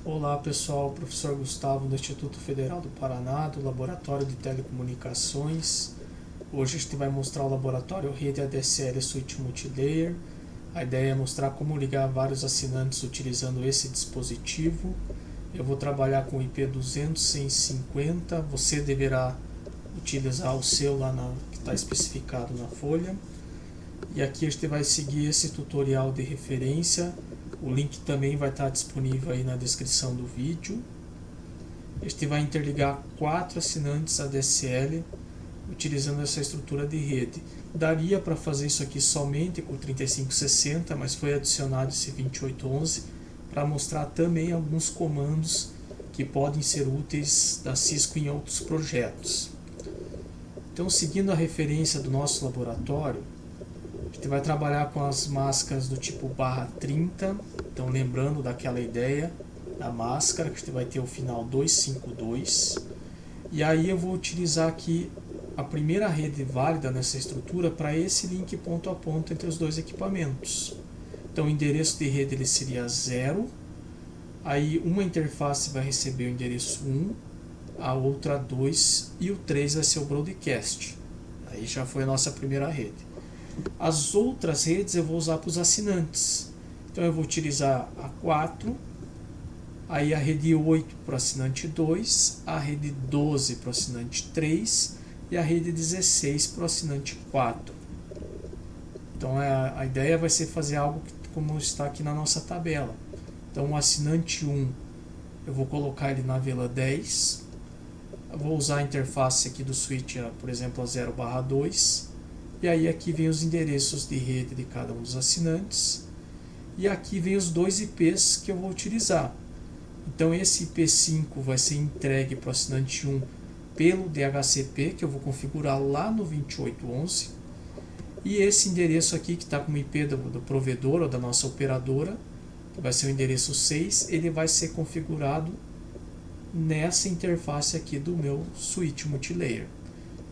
Olá pessoal, professor Gustavo do Instituto Federal do Paraná, do Laboratório de Telecomunicações. Hoje a gente vai mostrar o laboratório Rede ADSL Switch Multilayer. A ideia é mostrar como ligar vários assinantes utilizando esse dispositivo. Eu vou trabalhar com IP 200.150, você deverá utilizar o seu lá que está especificado na folha. E aqui a gente vai seguir esse tutorial de referência. O link também vai estar disponível aí na descrição do vídeo. A gente vai interligar 4 assinantes ADSL utilizando essa estrutura de rede. Daria para fazer isso aqui somente com 3560, mas foi adicionado esse 2811 para mostrar também alguns comandos que podem ser úteis da Cisco em outros projetos. Então, seguindo a referência do nosso laboratório, a gente vai trabalhar com as máscaras do tipo /30, então lembrando daquela ideia da máscara, que a gente vai ter o final 252. E aí eu vou utilizar aqui a primeira rede válida nessa estrutura para esse link ponto a ponto entre os dois equipamentos. Então o endereço de rede ele seria 0, aí uma interface vai receber o endereço 1, a outra 2 e o 3 vai ser o broadcast. Aí já foi a nossa primeira rede. As outras redes eu vou usar para os assinantes. Então eu vou utilizar a 4, aí a rede 8 para o assinante 2, a rede 12 para o assinante 3 e a rede 16 para o assinante 4. Então a ideia vai ser fazer algo como está aqui na nossa tabela. Então o assinante 1 eu vou colocar ele na VLAN 10. Eu vou usar a interface aqui do switch, por exemplo, a 0/2. E aí aqui vem os endereços de rede de cada um dos assinantes. E aqui vem os dois IPs que eu vou utilizar. Então esse IP5 vai ser entregue para o assinante 1 pelo DHCP, que eu vou configurar lá no 2811. E esse endereço aqui, que está como IP do provedor ou da nossa operadora, que vai ser o endereço 6, ele vai ser configurado nessa interface aqui do meu switch multilayer.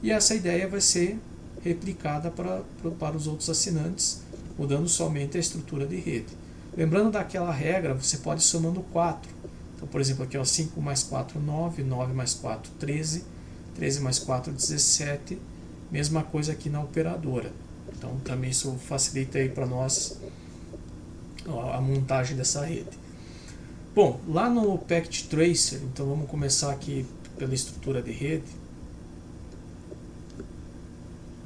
E essa ideia vai ser replicada para os outros assinantes, mudando somente a estrutura de rede. Lembrando daquela regra, você pode ir somando 4. Então, por exemplo, aqui é 5 mais 4, 9, 9 mais 4, 13, 13 mais 4, 17. Mesma coisa aqui na operadora. Então, também isso facilita aí para nós a montagem dessa rede. Bom, lá no Packet Tracer, então vamos começar aqui pela estrutura de rede.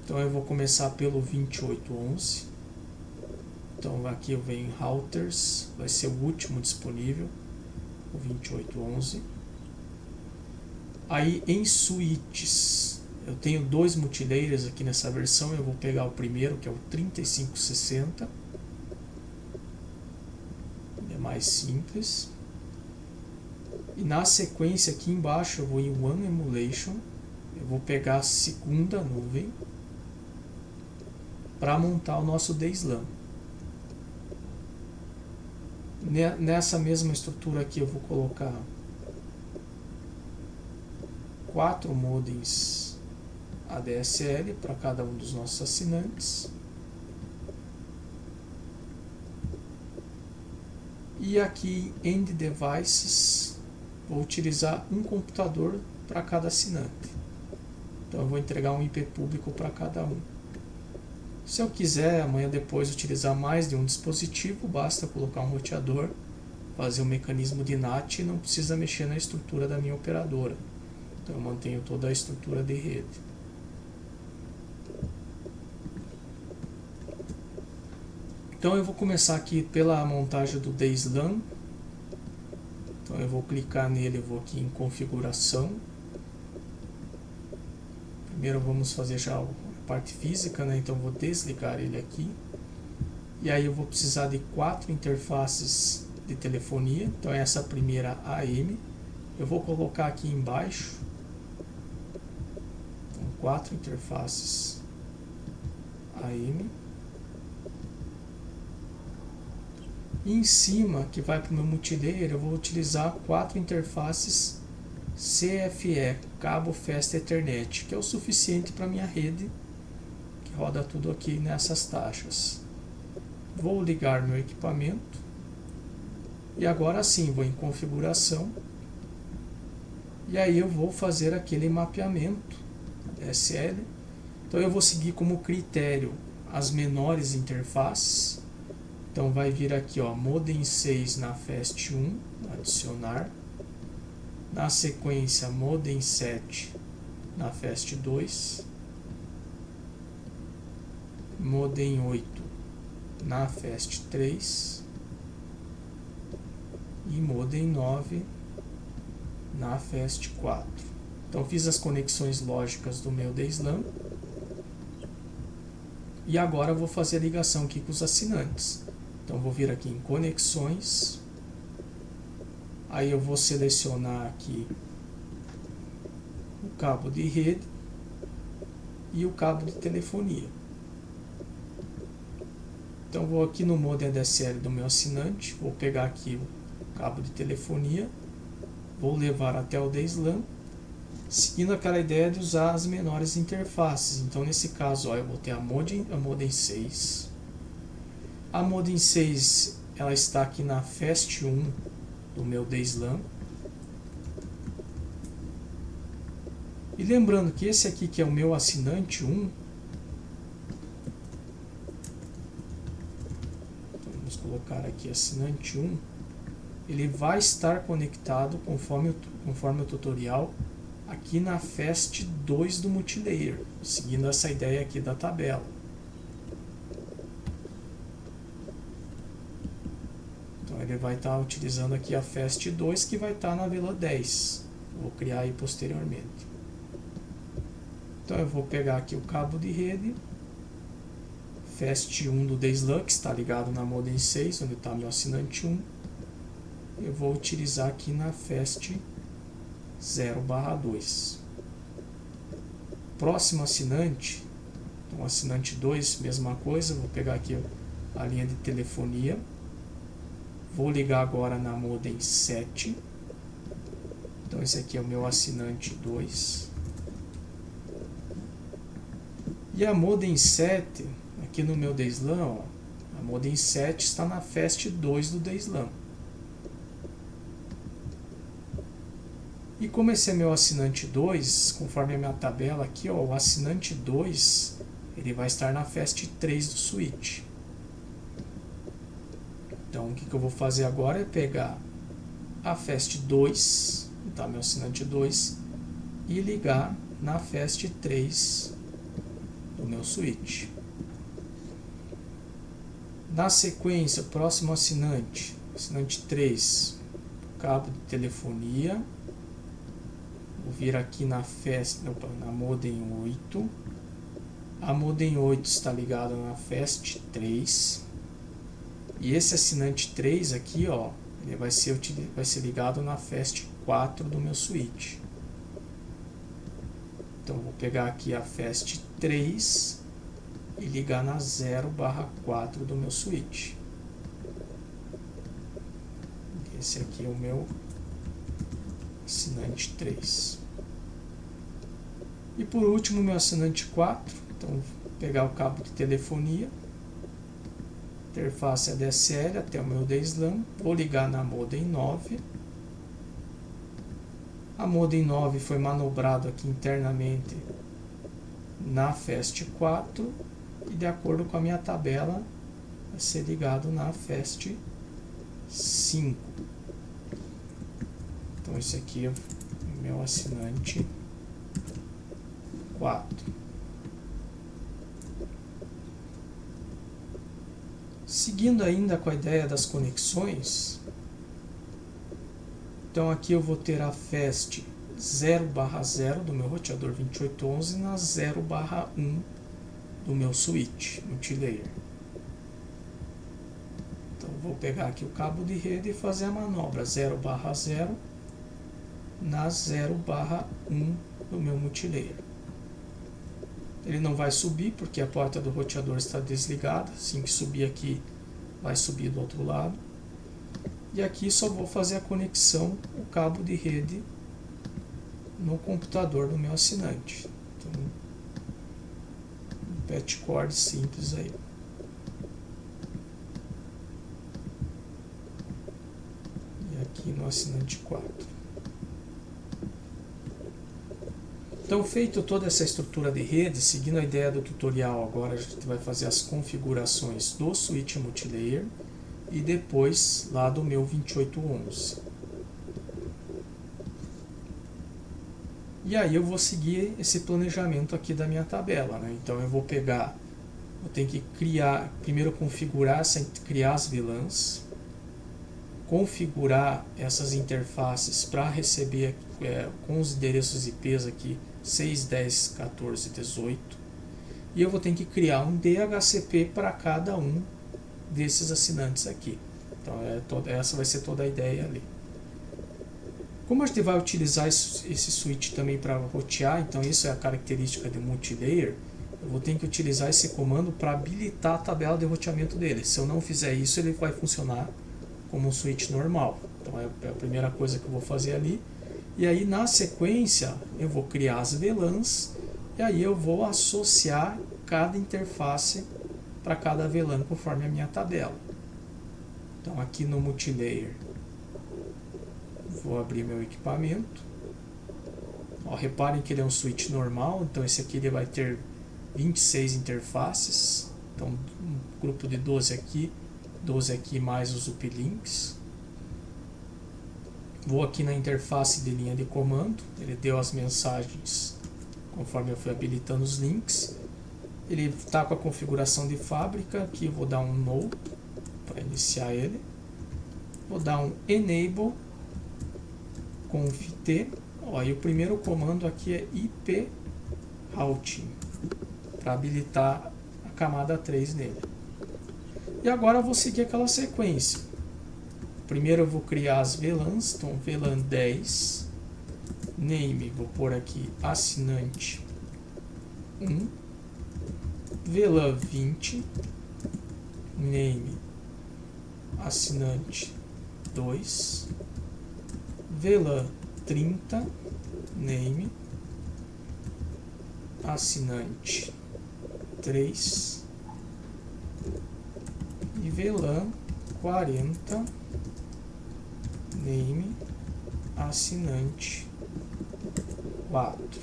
Então eu vou começar pelo 2811. Então aqui eu venho em routers, vai ser o último disponível, o 2811. Aí em switches, eu tenho 2 multilayers aqui nessa versão, eu vou pegar o primeiro, que é o 3560. É mais simples. E na sequência aqui embaixo eu vou em One Emulation, eu vou pegar a segunda nuvem para montar o nosso DSLAM. Nessa mesma estrutura aqui eu vou colocar 4 modems ADSL para cada um dos nossos assinantes. E aqui em End Devices vou utilizar um computador para cada assinante. Então eu vou entregar um IP público para cada um. Se eu quiser amanhã depois utilizar mais de um dispositivo, basta colocar um roteador, fazer um mecanismo de NAT e não precisa mexer na estrutura da minha operadora. Então eu mantenho toda a estrutura de rede. Então eu vou começar aqui pela montagem do DSLAM. Então eu vou clicar nele, eu vou aqui em configuração. Primeiro vamos fazer já a parte física, né? Então eu vou desligar ele aqui. E aí eu vou precisar de 4 interfaces de telefonia. Então essa primeira AM. Eu vou colocar aqui embaixo. Então 4 interfaces AM. E em cima, que vai para o meu multilayer, eu vou utilizar 4 interfaces CFE, Cabo Fast Ethernet, que é o suficiente para minha rede, que roda tudo aqui nessas taxas. Vou ligar meu equipamento. E agora sim, vou em configuração. E aí eu vou fazer aquele mapeamento DSL. Então eu vou seguir como critério as menores interfaces. Então vai vir aqui, ó, modem 6 na FAST 1, adicionar. Na sequência, modem 7 na FAST 2. Modem 8 na FAST 3. E modem 9 na FAST 4. Então fiz as conexões lógicas do meu DSLAM. E agora eu vou fazer a ligação aqui com os assinantes. Então vou vir aqui em conexões. Aí eu vou selecionar aqui o cabo de rede e o cabo de telefonia. Então vou aqui no modem ADSL do meu assinante, vou pegar aqui o cabo de telefonia, vou levar até o DSLAM, seguindo aquela ideia de usar as menores interfaces. Então nesse caso, ó, eu vou ter a modem 6. A modem 6 ela está aqui na FAST 1 do meu DSLAM. E lembrando que esse aqui que é o meu assinante 1, então vamos colocar aqui assinante 1, ele vai estar conectado conforme o tutorial aqui na FAST 2 do multilayer, seguindo essa ideia aqui da tabela. Então ele vai estar utilizando aqui a FAST 2 que vai estar na VLAN 10. Vou criar aí posteriormente. Então eu vou pegar aqui o cabo de rede, FAST 1 do DSLAM, que está ligado na modem 6, onde está meu assinante 1. Eu vou utilizar aqui na FAST 0/2. Próximo assinante, então assinante 2, mesma coisa, vou pegar aqui a linha de telefonia, vou ligar agora na modem 7. Então esse aqui é o meu assinante 2. E a modem 7, aqui no meu DSLAM, ó, a modem 7 está na FAST 2 do DSLAM. E como esse é meu assinante 2, conforme a minha tabela aqui, ó, o assinante 2 ele vai estar na FAST 3 do switch. Então o que eu vou fazer agora é pegar a FAST 2, tá, meu assinante 2, e ligar na FAST 3 do meu switch. Na sequência, o próximo assinante, assinante 3, cabo de telefonia. Vou vir aqui na modem 8. A modem 8 está ligada na FAST 3. E esse assinante 3 aqui, ó, ele vai ser ligado na FAST 4 do meu switch. Então vou pegar aqui a FAST 3 e ligar na 0/4 do meu switch. Esse aqui é o meu assinante 3. E por último, meu assinante 4. Então vou pegar o cabo de telefonia, interface ADSL até o meu DSLAM, vou ligar na modem 9. A modem 9 foi manobrado aqui internamente na FAST 4 e de acordo com a minha tabela vai ser ligado na FAST 5. Então esse aqui é o meu assinante 4. Seguindo ainda com a ideia das conexões, então aqui eu vou ter a FAST 0/0 do meu roteador 2811 na 0/1 do meu switch multilayer. Então vou pegar aqui o cabo de rede e fazer a manobra 0/0 na 0/1 do meu multilayer. Ele não vai subir porque a porta do roteador está desligada. Assim que subir aqui, vai subir do outro lado. E aqui só vou fazer a conexão, o cabo de rede no computador do meu assinante. Então, um patch cord simples aí. aqui no assinante 4. Então, feito toda essa estrutura de rede, seguindo a ideia do tutorial, agora a gente vai fazer as configurações do switch multilayer e depois lá do meu 2811. E aí eu vou seguir esse planejamento aqui da minha tabela, né? Então eu vou pegar, eu tenho que criar, primeiro configurar, criar as VLANs, configurar essas interfaces para receber com os endereços IPs aqui 6, 10, 14, 18, e eu vou ter que criar um DHCP para cada um desses assinantes aqui. Então essa vai ser toda a ideia ali. Como a gente vai utilizar esse switch também para rotear, então isso é a característica de multilayer, eu vou ter que utilizar esse comando para habilitar a tabela de roteamento dele. Se eu não fizer isso, ele vai funcionar como um switch normal. Então é a primeira coisa que eu vou fazer ali. E aí na sequência eu vou criar as VLANs e aí eu vou associar cada interface para cada VLAN conforme a minha tabela. Então aqui no multilayer vou abrir meu equipamento. Ó, reparem que ele é um switch normal, então esse aqui ele vai ter 26 interfaces. Então um grupo de 12 aqui mais os uplinks. Vou aqui na interface de linha de comando, ele deu as mensagens conforme eu fui habilitando os links. Ele está com a configuração de fábrica, aqui eu vou dar um no para iniciar ele. Vou dar um enable conft. Ó, e o primeiro comando aqui é IP routing, para habilitar a camada 3 nele. E agora eu vou seguir aquela sequência. Primeiro eu vou criar as VLANs, então VLAN 10, name, vou pôr aqui assinante 1, VLAN 20, name, assinante 2, VLAN 30, name, assinante 3 e VLAN 40, name, assinante 4.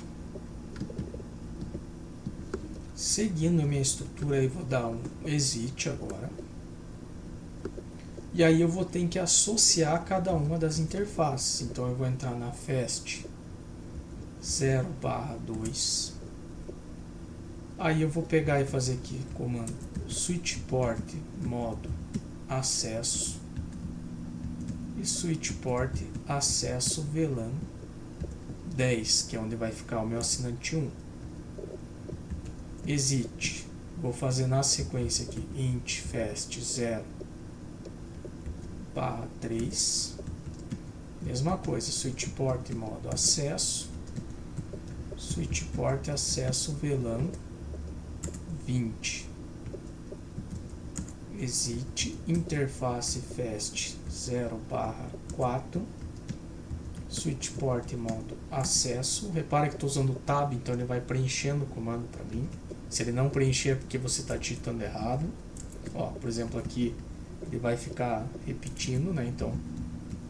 Seguindo a minha estrutura, eu vou dar um exit agora. E aí eu vou ter que associar cada uma das interfaces. Então eu vou entrar na fast 0/2. Aí eu vou pegar e fazer aqui comando switch port modo acesso e switch port acesso VLAN 10, que é onde vai ficar o meu assinante 1. Exit, vou fazer na sequência aqui int fast 0/3, mesma coisa, switch port modo acesso, switch port acesso VLAN 20. Exit, interface fast 0/4, switch port modo acesso. Repara que estou usando o tab, então ele vai preenchendo o comando para mim. Se ele não preencher é porque você está digitando errado. Ó, por exemplo, aqui ele vai ficar repetindo, né? Então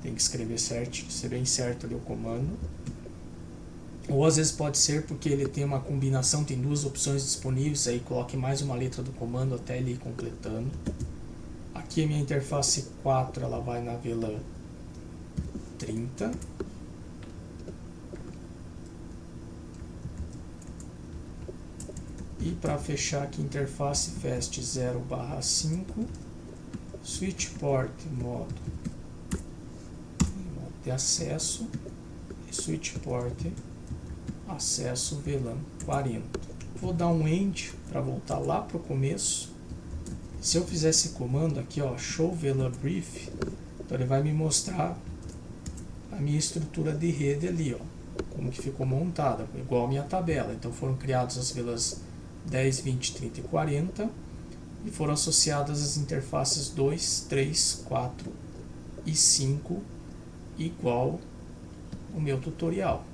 tem que escrever certo, ser bem certo ali o comando. Ou às vezes pode ser porque ele tem uma combinação, tem duas opções disponíveis, aí coloque mais uma letra do comando até ele ir completando. Aqui a minha interface 4, ela vai na VLAN 30. E para fechar aqui, interface fast 0/5, switch port modo de acesso e switch port acesso VLAN 40. Vou dar um end para voltar lá para o começo. Se eu fizer esse comando aqui, ó, show VLAN brief, então ele vai me mostrar a minha estrutura de rede ali, ó, como que ficou montada, igual a minha tabela. Então foram criadas as VLANs 10, 20, 30 e 40 e foram associadas as interfaces 2, 3, 4 e 5, igual o meu tutorial.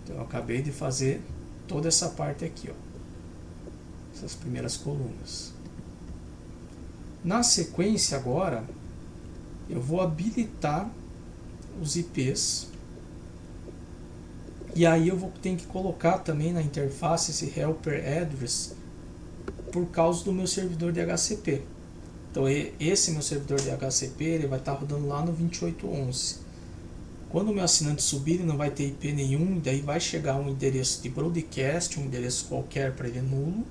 Então eu acabei de fazer toda essa parte aqui, ó, essas primeiras colunas. Na sequência agora eu vou habilitar os IPs. E aí eu vou ter que colocar também na interface esse helper address por causa do meu servidor de HCP. Então esse meu servidor de HCP ele vai estar rodando lá no 2811. Quando o meu assinante subir, ele não vai ter IP nenhum, daí vai chegar um endereço de broadcast, um endereço qualquer para ele nulo.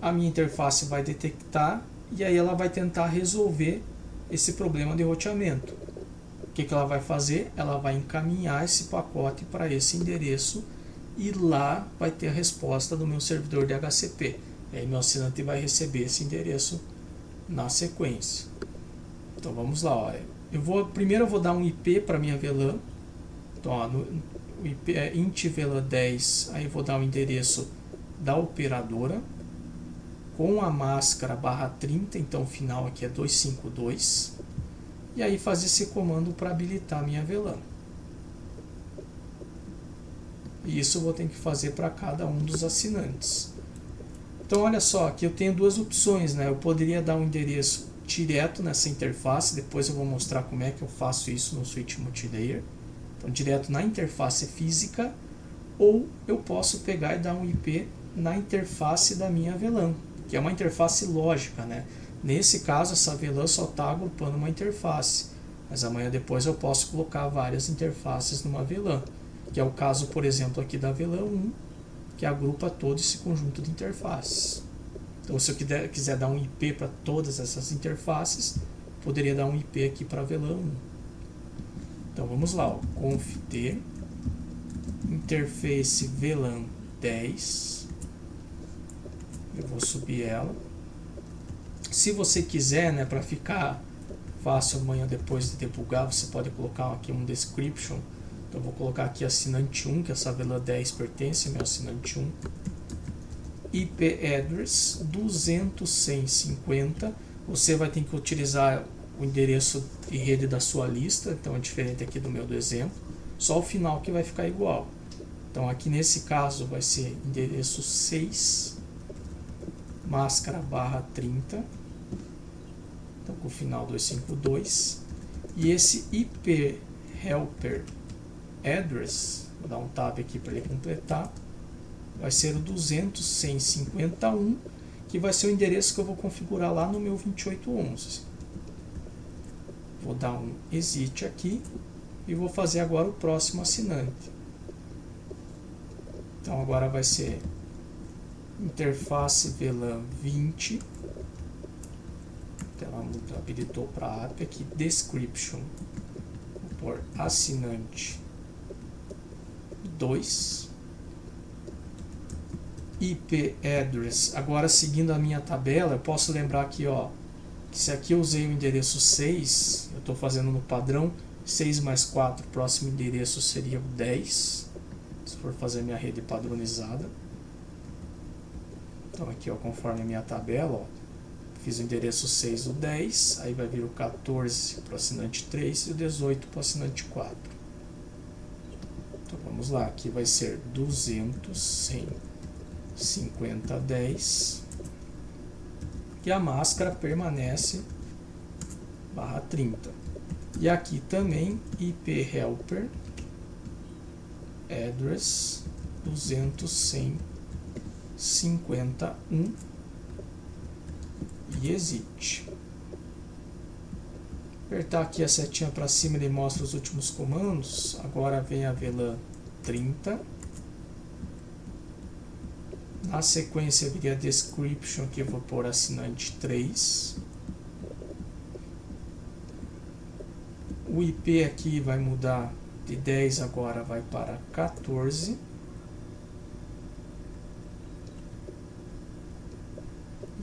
A minha interface vai detectar e aí ela vai tentar resolver esse problema de roteamento. O que ela vai fazer? Ela vai encaminhar esse pacote para esse endereço e lá vai ter a resposta do meu servidor de HCP. E aí meu assinante vai receber esse endereço na sequência. Então vamos lá, olha. Primeiro eu vou dar um IP para minha VLAN. Então, ó, o IP é int VLAN 10, aí eu vou dar o endereço da operadora com a máscara /30, então o final aqui é 252. E aí fazer esse comando para habilitar a minha VLAN. E isso eu vou ter que fazer para cada um dos assinantes. Então olha só, aqui eu tenho duas opções, né? Eu poderia dar um endereço direto nessa interface, depois eu vou mostrar como é que eu faço isso no Switch Multilayer. Então direto na interface física, ou eu posso pegar e dar um IP na interface da minha VLAN, que é uma interface lógica, né? Nesse caso, essa VLAN só está agrupando uma interface, mas amanhã depois eu posso colocar várias interfaces numa VLAN, que é o caso, por exemplo, aqui da VLAN 1, que agrupa todo esse conjunto de interfaces. Então, se eu quiser dar um IP para todas essas interfaces, poderia dar um IP aqui para a VLAN 1. Então, vamos lá, ó, conft interface VLAN 10. Eu vou subir ela. Se você quiser, né, para ficar fácil amanhã depois de debugar, você pode colocar aqui um description. Então eu vou colocar aqui assinante 1, que essa VLAN 10 pertence ao meu assinante 1. IP address 200.150. Você vai ter que utilizar o endereço de rede da sua lista, então é diferente aqui do meu do exemplo. Só o final que vai ficar igual. Então aqui nesse caso vai ser endereço 6 máscara /30, então com o final 252, e esse IP helper address, vou dar um tab aqui para ele completar, vai ser o 200.151, que vai ser o endereço que eu vou configurar lá no meu 2811. Vou dar um exit aqui e vou fazer agora o próximo assinante. Então agora vai ser interface VLAN 20, ela habilitou para app aqui, description, vou pôr assinante 2, IP address. Agora, seguindo a minha tabela, eu posso lembrar aqui, ó, que se aqui eu usei o endereço 6, eu estou fazendo no padrão 6 mais 4, o próximo endereço seria o 10, se for fazer minha rede padronizada. Então aqui, ó, conforme a minha tabela, ó, fiz o endereço 6 o 10, aí vai vir o 14 para o assinante 3 e o 18 para o assinante 4. Então vamos lá, aqui vai ser 200.150.10 e a máscara permanece /30. E aqui também IP helper address 200.151 e exit. Apertar aqui a setinha para cima, ele mostra os últimos comandos. Agora vem a VLAN 30. Na sequência viria a description, que eu vou pôr assinante 3. O IP aqui vai mudar de 10, agora vai para 14.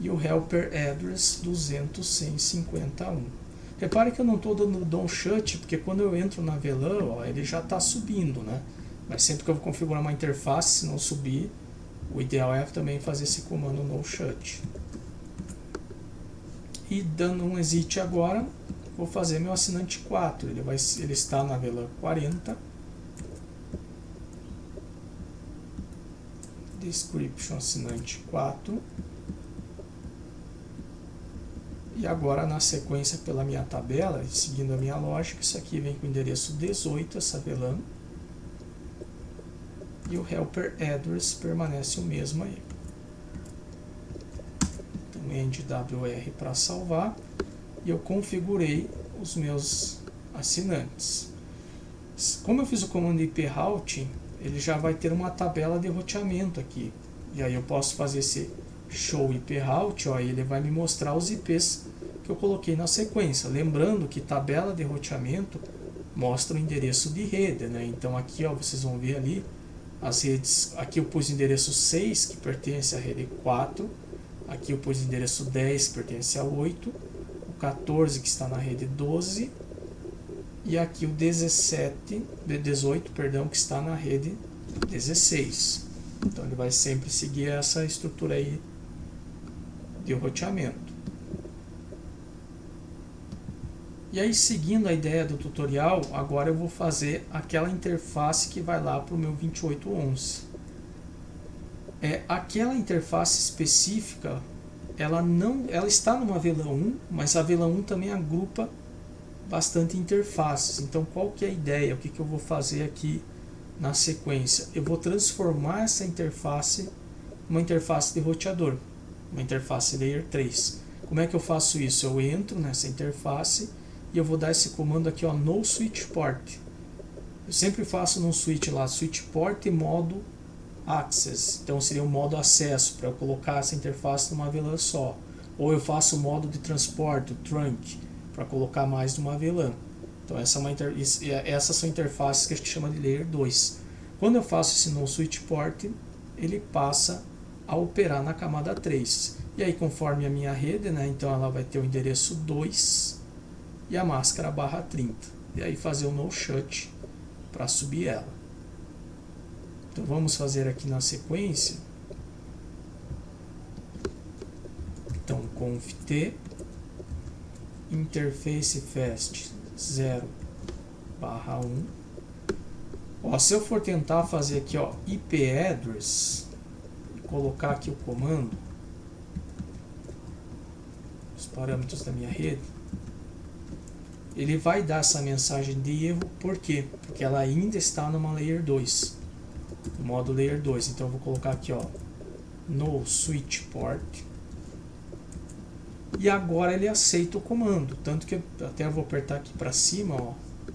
E o helper address 200.151. Repare que eu não estou dando DOM shut, porque quando eu entro na VLAN, ó, ele já está subindo, né? Mas sempre que eu vou configurar uma interface, se não subir, o ideal é também fazer esse comando no shut. E dando um exit agora, vou fazer meu assinante 4. Ele está na VLAN 40. Description assinante 4. E agora, na sequência, pela minha tabela, seguindo a minha lógica, isso aqui vem com o endereço 18, essa VLAN. E o helper address permanece o mesmo aí. Então, end WR para salvar. E eu configurei os meus assinantes. Como eu fiz o comando IP routing, ele já vai ter uma tabela de roteamento aqui. E aí eu posso fazer esse show IP route, ó, e ele vai me mostrar os IPs que eu coloquei na sequência. Lembrando que tabela de roteamento mostra o endereço de rede, né? Então aqui, ó, vocês vão ver ali as redes. Aqui eu pus o endereço 6, que pertence à rede 4. Aqui eu pus o endereço 10, que pertence a 8. O 14, que está na rede 12. E aqui o 18, perdão, que está na rede 16. Então ele vai sempre seguir essa estrutura aí de roteamento. E aí, seguindo a ideia do tutorial, agora eu vou fazer aquela interface que vai lá para o meu 2811. Aquela interface específica, ela está numa VLAN 1, mas a VLAN 1 também agrupa bastante interfaces. Então, qual que é a ideia? O que eu vou fazer aqui na sequência? Eu vou transformar essa interface numa interface de roteador, uma interface Layer 3. Como é que eu faço isso? Eu entro nessa interface e eu vou dar esse comando aqui, ó, no switch port. Eu sempre faço num switch lá, switch port e modo access. Então seria o modo acesso, para eu colocar essa interface numa VLAN só. Ou eu faço o modo de transporte, o trunk, para colocar mais de uma VLAN. Então essas são interfaces que a gente chama de Layer 2. Quando eu faço esse no switch port, ele passa a operar na camada 3. E aí, conforme a minha rede, né, então ela vai ter o endereço 2 e a máscara /30. E aí fazer o no shut para subir ela. Então vamos fazer aqui na sequência. Então conft interface fast 0/1. Ó, se eu for tentar fazer aqui, ó, IP address e colocar aqui o comando, os parâmetros da minha rede, ele vai dar essa mensagem de erro. Por quê? Porque ela ainda está numa Layer 2, no modo Layer 2. Então eu vou colocar aqui, ó, no switch port. E agora ele aceita o comando. Tanto que eu até vou apertar aqui para cima, ó,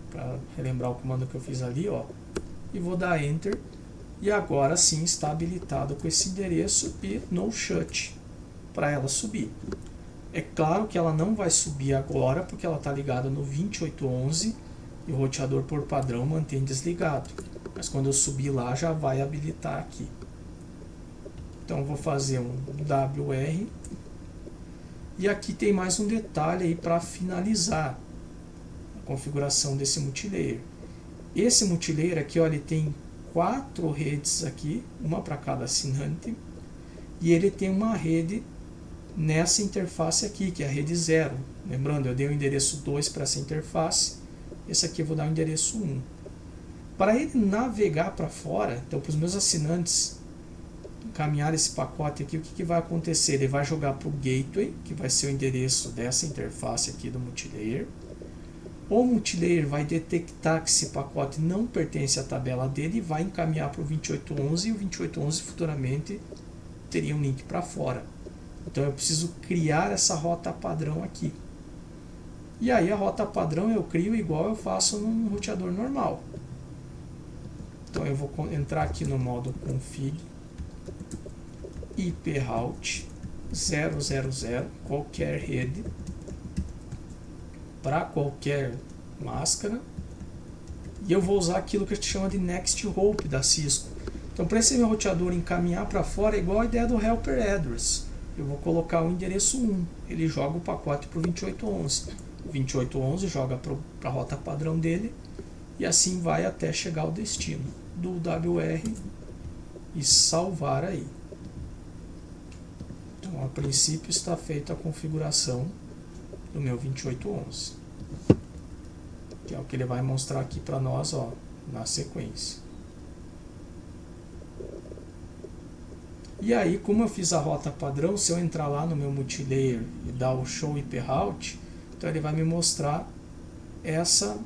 para relembrar o comando que eu fiz ali, ó. E vou dar Enter. E agora sim está habilitado com esse endereço e no shut para ela subir. É claro que ela não vai subir agora, porque ela está ligada no 2811 e o roteador por padrão mantém desligado. Mas quando eu subir lá, já vai habilitar aqui. Então eu vou fazer um WR. E aqui tem mais um detalhe aí para finalizar a configuração desse multilayer. Esse multilayer aqui, ó, ele tem 4 redes aqui, uma para cada assinante. E ele tem uma rede nessa interface aqui, que é a rede 0. Lembrando, eu dei o endereço 2 para essa interface. Esse aqui eu vou dar o endereço 1. Para ele navegar para fora, então para os meus assinantes encaminhar esse pacote aqui, o que vai acontecer? Ele vai jogar para o gateway, que vai ser o endereço dessa interface aqui do multilayer. O multilayer vai detectar que esse pacote não pertence à tabela dele e vai encaminhar para o 2811, e o 2811 futuramente teria um link para fora. Então eu preciso criar essa rota padrão aqui. E aí a rota padrão eu crio igual eu faço num roteador normal. Então eu vou entrar aqui no modo config IP route 000, qualquer rede, para qualquer máscara. E eu vou usar aquilo que a gente chama de next hop da Cisco. Então para esse meu roteador encaminhar para fora é igual a ideia do helper address. Eu vou colocar o endereço 1, ele joga o pacote para o 2811. O 2811 joga para a rota padrão dele e assim vai até chegar ao destino do WR e salvar aí. Então a princípio está feita a configuração do meu 2811, que é o que ele vai mostrar aqui para nós, ó, na sequência. E aí, como eu fiz a rota padrão, se eu entrar lá no meu multilayer e dar o show IP route, então ele vai me mostrar essa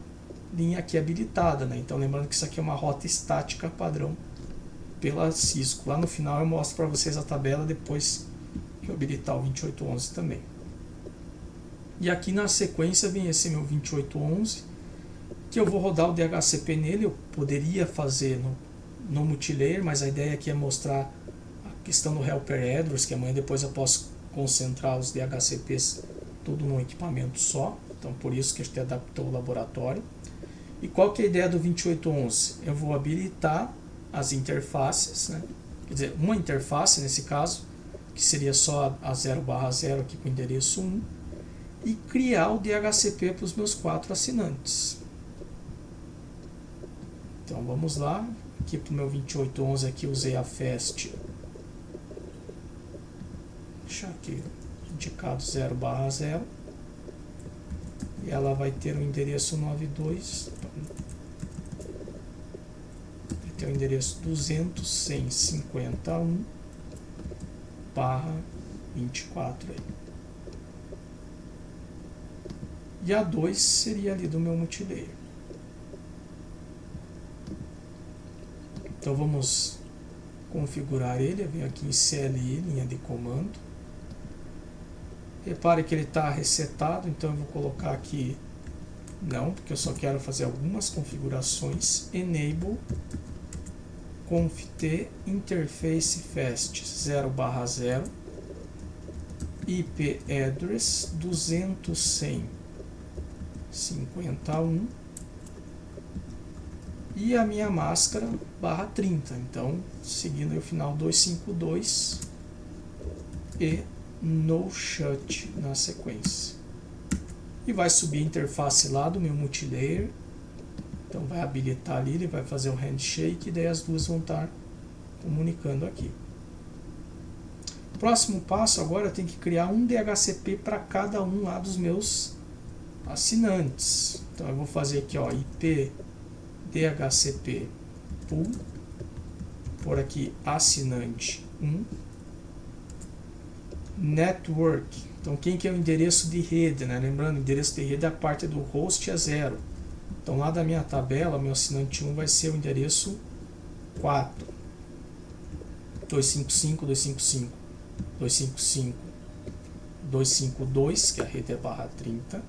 linha aqui habilitada, né? Então lembrando que isso aqui é uma rota estática padrão pela Cisco. Lá no final eu mostro para vocês a tabela depois que eu habilitar o 2811 também. E aqui na sequência vem esse meu 2811, que eu vou rodar o DHCP nele. Eu poderia fazer no multilayer, mas a ideia aqui é mostrar a questão do helper address, que amanhã depois eu posso concentrar os DHCPs tudo num equipamento só. Então por isso que a gente adaptou o laboratório. E qual que é a ideia do 2811? Eu vou habilitar as interfaces, né? Quer dizer, uma interface nesse caso, que seria só a 0/0 aqui com o endereço 1, e criar o DHCP para os meus 4 assinantes. Então vamos lá, aqui para o meu 2811 aqui usei a FAST, deixar aqui indicado 0/0, e ela vai ter o endereço 92, vai ter o endereço 200.151/24 aí. E a 2 seria ali do meu multilayer. Então vamos configurar ele. Eu venho aqui em CLI, linha de comando. Repare que ele está resetado, então eu vou colocar aqui não, porque eu só quero fazer algumas configurações. Enable conft interface fast 0/0 IP address 200.151 e a minha máscara /30. Então, seguindo aí o final 252 e no shut na sequência. E vai subir a interface lá do meu multilayer. Então vai habilitar ali, ele vai fazer o handshake e daí as duas vão estar comunicando aqui. Próximo passo, agora eu tenho que criar um DHCP para cada um lá dos meus assinantes. Então eu vou fazer aqui, ó, IP DHCP pool, por aqui assinante 1, network. Então quem que é o endereço de rede, né? Lembrando, o endereço de rede é a parte do host é 0. Então lá da minha tabela, meu assinante 1 vai ser o endereço 4. 255, 255, 255, 252, que a rede é /30.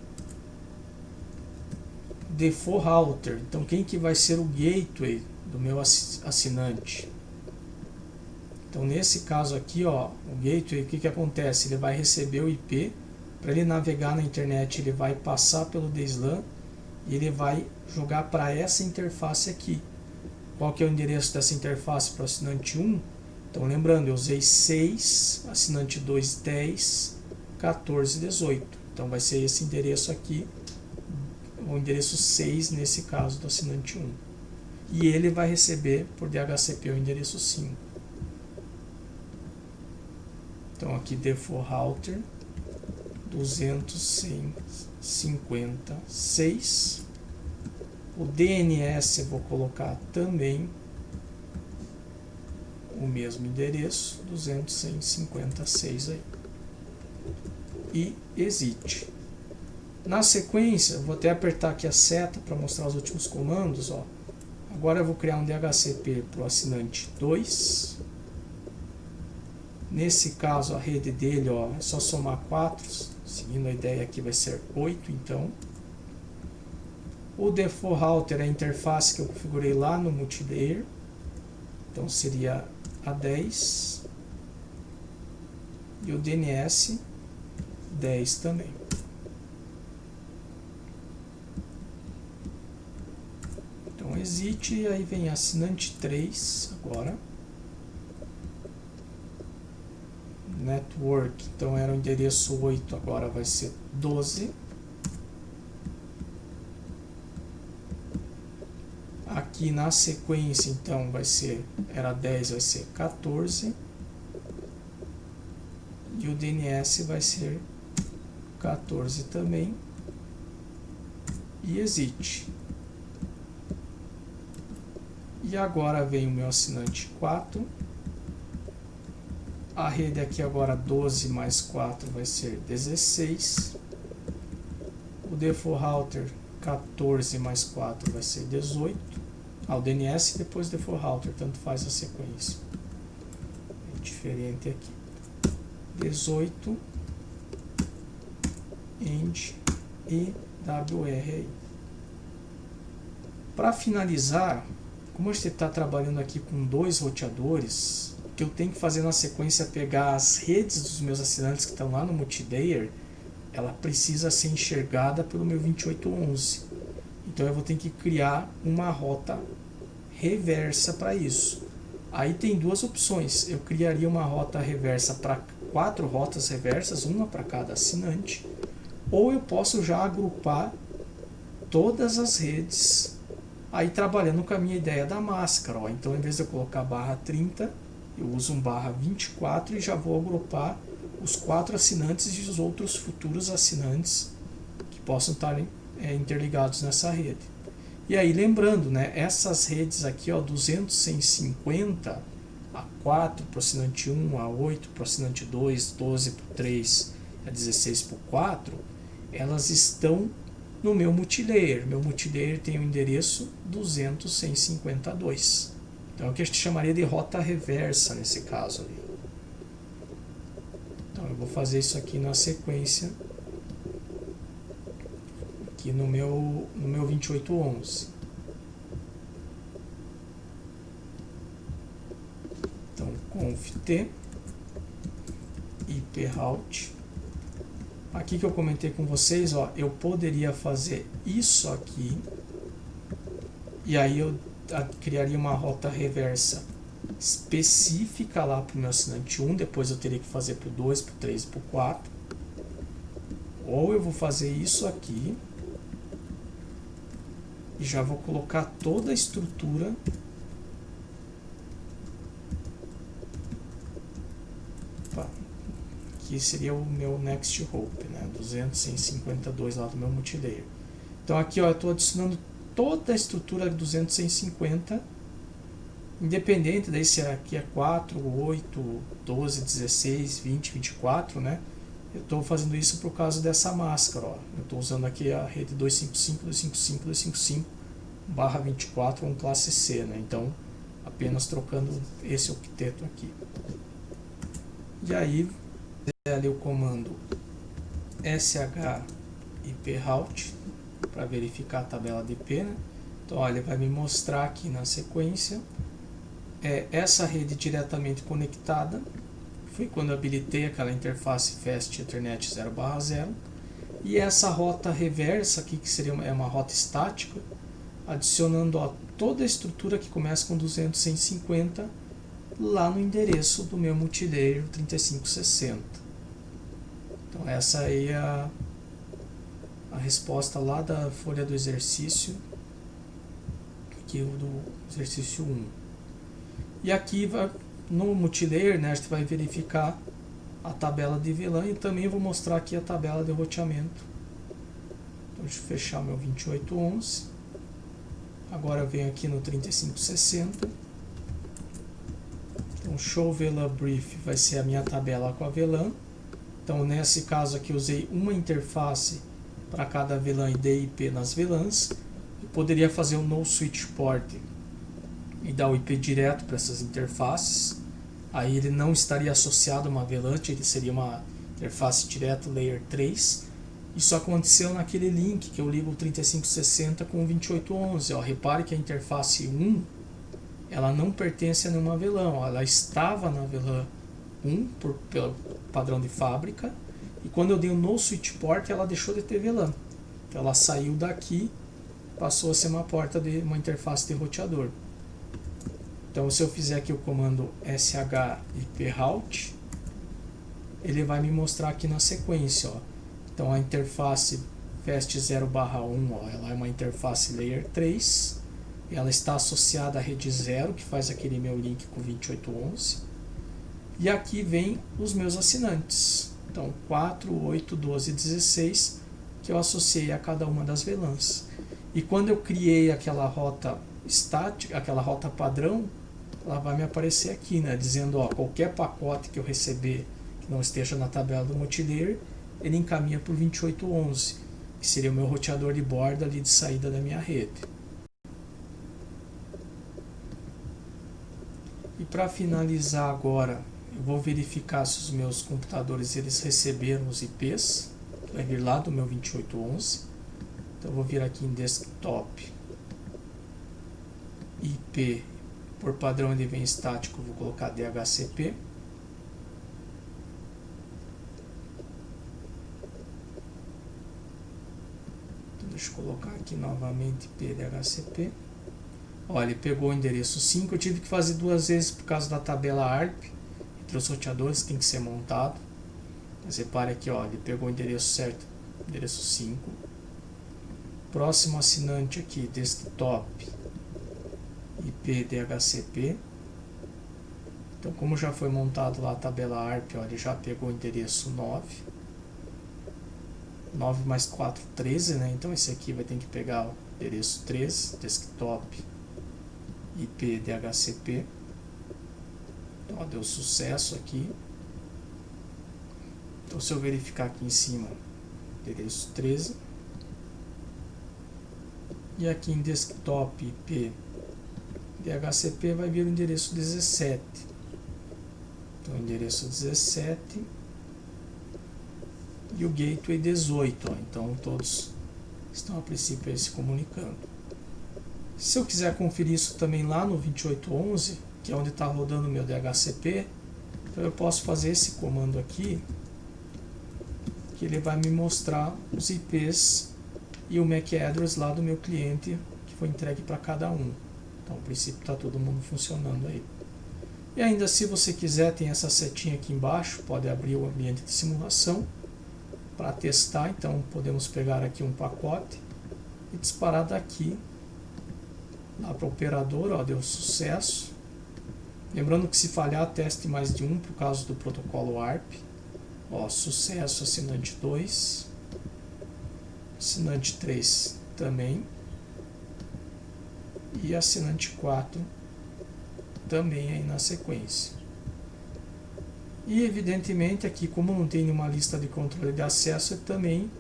Default router. Então quem que vai ser o gateway do meu assinante? Então nesse caso aqui, ó, o gateway, o que que acontece? Ele vai receber o IP, para ele navegar na internet ele vai passar pelo DSLAM e ele vai jogar para essa interface aqui. Qual que é o endereço dessa interface para o assinante 1? Então lembrando, eu usei 6, assinante 2, 10, 14, 18. Então vai ser esse endereço aqui, o endereço 6 nesse caso do assinante 1. E ele vai receber por DHCP o endereço 5. Então aqui default router 256. O DNS eu vou colocar também o mesmo endereço, 256 aí. E exit. Na sequência, eu vou até apertar aqui a seta para mostrar os últimos comandos, ó. Agora eu vou criar um DHCP para o assinante 2. Nesse caso, a rede dele, ó, é só somar 4, seguindo a ideia aqui vai ser 8, então. O default router é a interface que eu configurei lá no multilayer, então seria a 10. E o DNS 10 também. Então exit, e aí vem assinante 3 agora. Network, então era o endereço 8, agora vai ser 12. Aqui na sequência, então, vai ser, era 10, vai ser 14. E o DNS vai ser 14 também. E exit. E agora vem o meu assinante 4. A rede aqui agora 12 mais 4 vai ser 16. O default router 14 mais 4 vai ser 18. O DNS e depois default router, tanto faz a sequência. É diferente aqui. 18 end e WR. Para finalizar, como a gente está trabalhando aqui com 2 roteadores, o que eu tenho que fazer na sequência é pegar as redes dos meus assinantes que estão lá no multilayer. Ela precisa ser enxergada pelo meu 2811. Então eu vou ter que criar uma rota reversa para isso. Aí tem 2 opções. Eu criaria uma rota reversa para 4 rotas reversas, uma para cada assinante. Ou eu posso já agrupar todas as redes, aí trabalhando com a minha ideia da máscara. Ó. Então, em vez de eu colocar barra 30, eu uso um barra 24 e já vou agrupar os 4 assinantes e os outros futuros assinantes que possam estar interligados nessa rede. E aí, lembrando, né, essas redes aqui, ó, 200, 150, a 4 para o assinante 1, a 8 para o assinante 2, 12 para o 3, a 16 para o 4, elas estão no meu multilayer. Meu multilayer tem o endereço 200, 152. Então é o que a gente chamaria de rota reversa nesse caso ali. Então eu vou fazer isso aqui na sequência, aqui no meu 2811. Então conft iproute. Aqui que eu comentei com vocês, ó, eu poderia fazer isso aqui e aí eu criaria uma rota reversa específica lá para o meu assinante 1, depois eu teria que fazer para o 2, para o 3 e para o 4. Ou eu vou fazer isso aqui e já vou colocar toda a estrutura que seria o meu next hope, né? 200, 152 lá do meu multilayer. Então aqui, ó, eu estou adicionando toda a estrutura 200, 150, independente daí se aqui é 4, 8, 12, 16, 20, 24, né? Eu estou fazendo isso por causa dessa máscara, ó. Eu estou usando aqui a rede 255, 255, 255 barra 24, um classe C, né? Então, apenas trocando esse octeto aqui. E aí, ali o comando shiproute para verificar a tabela de IP, né? Então, olha, ele vai me mostrar aqui na sequência essa rede diretamente conectada. Foi quando eu habilitei aquela interface Fast Ethernet 0/0. E essa rota reversa aqui, que seria uma rota estática, adicionando, ó, toda a estrutura que começa com 200, 150 lá no endereço do meu multilayer 3560. Então essa aí é a resposta lá da folha do exercício, aqui do exercício 1. E aqui no multilayer, né, a gente vai verificar a tabela de VLAN e também vou mostrar aqui a tabela de roteamento. Então deixa eu fechar o meu 2811. Agora eu venho aqui no 3560. Então show VLAN brief vai ser a minha tabela com a VLAN. Então nesse caso aqui eu usei uma interface para cada VLAN e DIP nas VLANs. Eu poderia fazer um no switch port e dar o IP direto para essas interfaces. Aí ele não estaria associado a uma VLAN, ele seria uma interface direto layer 3. Isso aconteceu naquele link que eu ligo o 3560 com o 2811. Ó, repare que a interface 1 ela não pertence a nenhuma VLAN. Ó, ela estava na VLAN 1 pelo padrão de fábrica, e quando eu dei um no switch port ela deixou de ter VLAN. Então ela saiu daqui, passou a ser uma porta de uma interface de roteador. Então se eu fizer aqui o comando shiproute, ele vai me mostrar aqui na sequência, ó. Então a interface Fast 0/1, ó, ela é uma interface layer 3, e ela está associada à rede 0, que faz aquele meu link com 2811. E aqui vem os meus assinantes. Então 4, 8, 12 e 16, que eu associei a cada uma das VLANs. E quando eu criei aquela rota estática, aquela rota padrão, ela vai me aparecer aqui, né, dizendo, ó, qualquer pacote que eu receber que não esteja na tabela do multilayer, ele encaminha para o 2811, que seria o meu roteador de borda ali de saída da minha rede. E para finalizar agora, eu vou verificar se os meus computadores eles receberam os IPs, vai vir lá do meu 2811. Então eu vou vir aqui em desktop, IP, por padrão ele vem estático, vou colocar DHCP. Então deixa eu colocar aqui novamente IP DHCP. Olha, ele pegou o endereço 5, eu tive que fazer 2 vezes por causa da tabela ARP, entre os roteadores tem que ser montado. Mas repare aqui, ó, ele pegou o endereço certo, endereço 5. Próximo assinante aqui, desktop, IP DHCP. Então, como já foi montado lá a tabela ARP, ó, ele já pegou o endereço 9. 9 mais 4, 13, né? Então esse aqui vai ter que pegar o endereço 13, desktop, IP DHCP. Então, ó, deu sucesso aqui. Então, se eu verificar aqui em cima, endereço 13. E aqui em desktop IP DHCP vai vir o endereço 17. Então, endereço 17 e o gateway 18. Ó. Então, todos estão a princípio aí se comunicando. Se eu quiser conferir isso também lá no 2811, que é onde está rodando o meu DHCP, então eu posso fazer esse comando aqui, que ele vai me mostrar os IPs e o MAC address lá do meu cliente que foi entregue para cada um. Então, a princípio, está todo mundo funcionando aí. E ainda, se você quiser, tem essa setinha aqui embaixo, pode abrir o ambiente de simulação para testar. Então, podemos pegar aqui um pacote e disparar daqui lá para o operador. Ó, deu sucesso. Lembrando que se falhar, teste mais de um por causa do protocolo ARP. Ó, sucesso, assinante 2. Assinante 3 também. E assinante 4 também aí na sequência. E evidentemente aqui, como não tem nenhuma lista de controle de acesso, também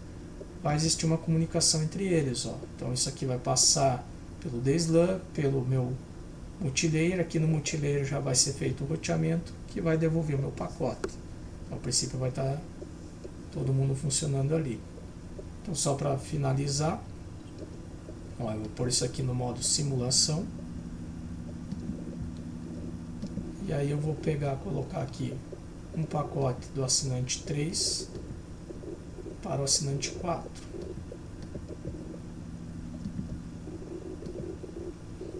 vai existir uma comunicação entre eles. Ó. Então isso aqui vai passar pelo DSLAM, pelo meu multilayer. Aqui no multilayer já vai ser feito o roteamento que vai devolver o meu pacote. Então, a princípio vai estar todo mundo funcionando ali. Então, só para finalizar, ó, eu vou pôr isso aqui no modo simulação. E aí eu vou colocar aqui um pacote do assinante 3 para o assinante 4.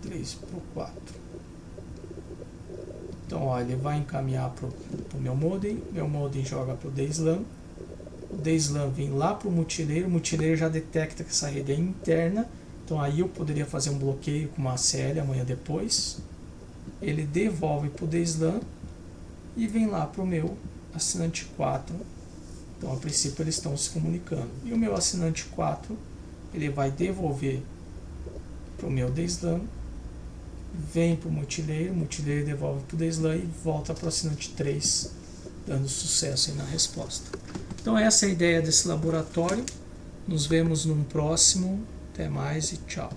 3 para o 4. Então, ó, ele vai encaminhar para o meu modem joga para o DSLAM. O DSLAM vem lá para o multilayer já detecta que essa rede é interna, então aí eu poderia fazer um bloqueio com uma ACL amanhã depois. Ele devolve para o DSLAM e vem lá para o meu assinante 4. Então, a princípio, eles estão se comunicando. E o meu assinante 4, ele vai devolver para o meu DSLAM, vem para o multilayer devolve para o DSLAM e volta para o assinante 3, dando sucesso aí na resposta. Então, essa é a ideia desse laboratório. Nos vemos num próximo. Até mais e tchau.